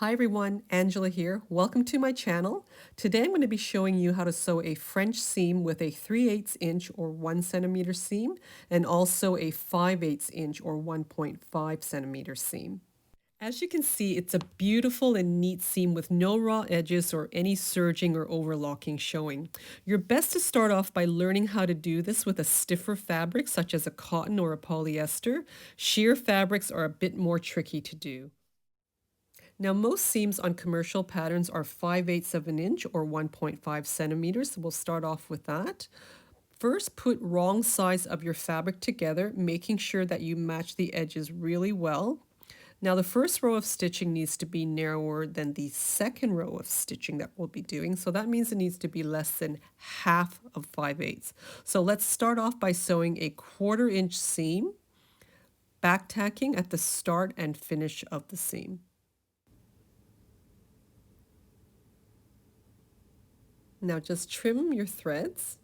Hi everyone, Angela here. Welcome to my channel. Today I'm going to be showing you how to sew a French seam with a 3/8 inch or 1 centimeter seam and also a 5/8 inch or 1.5 centimeter seam. As you can see, it's a beautiful and neat seam with no raw edges or any serging or overlocking showing. You're best to start off by learning how to do this with a stiffer fabric such as a cotton or a polyester. Sheer fabrics are a bit more tricky to do. Now, most seams on commercial patterns are 5/8 of an inch or 1.5 centimeters. So we'll start off with that. First, put wrong sides of your fabric together, making sure that you match the edges really well. Now, the first row of stitching needs to be narrower than the second row of stitching that we'll be doing. So that means it needs to be less than half of 5/8. So let's start off by sewing a 1/4 inch seam, back tacking at the start and finish of the seam. Now just trim your threads,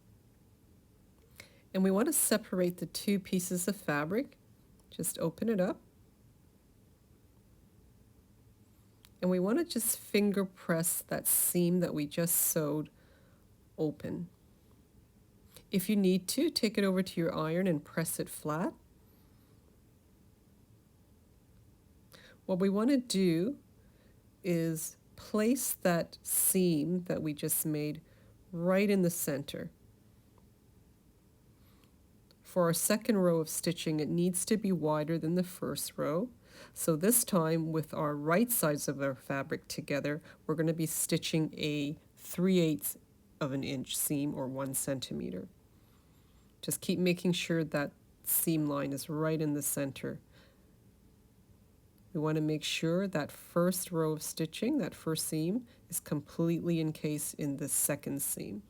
and we want to separate the two pieces of fabric. Just open it up, and we want to just finger press that seam that we just sewed open. If you need to, take it over to your iron and press it flat. What we want to do is place that seam that we just made right in the center. For our second row of stitching, it needs to be wider than the first row. So this time, with our right sides of our fabric together, we're going to be stitching a 3/8 of an inch seam or 1 centimeter. Just keep making sure that seam line is right in the center. We want to make sure that first row of stitching, that first seam, is completely encased in the second seam.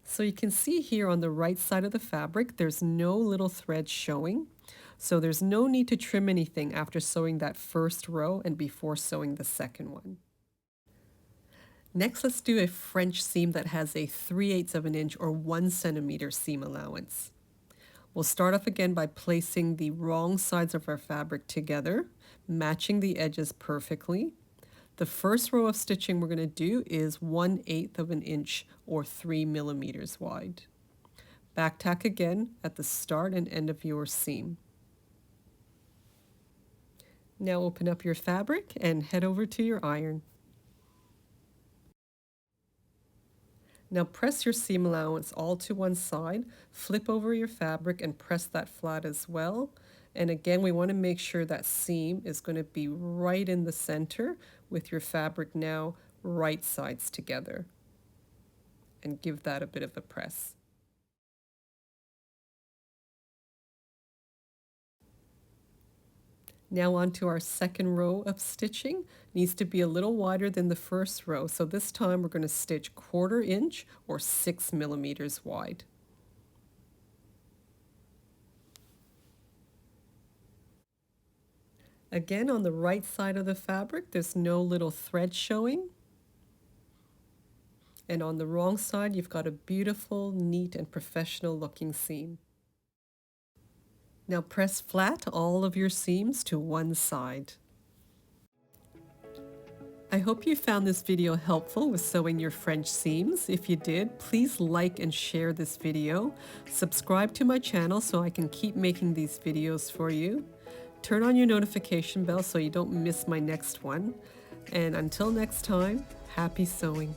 So you can see here on the right side of the fabric, there's no little thread showing. So there's no need to trim anything after sewing that first row and before sewing the second one. Next, let's do a French seam that has a 3/8 of an inch or 1 centimeter seam allowance. We'll start off again by placing the wrong sides of our fabric together, matching the edges perfectly. The first row of stitching we're going to do is 1/8 of an inch or 3 millimeters wide. Back tack again at the start and end of your seam. Now open up your fabric and head over to your iron. Now press your seam allowance all to one side, flip over your fabric and press that flat as well. And again, we want to make sure that seam is going to be right in the center with your fabric now right sides together. And give that a bit of a press. Now on to our second row of stitching. Needs to be a little wider than the first row. So this time we're going to stitch 1/4 inch or 6 millimeters wide. Again, on the right side of the fabric, there's no little thread showing. And on the wrong side, you've got a beautiful, neat, and professional looking seam. Now press flat all of your seams to one side. I hope you found this video helpful with sewing your French seams. If you did, please like and share this video. Subscribe to my channel so I can keep making these videos for you. Turn on your notification bell so you don't miss my next one. And until next time, happy sewing.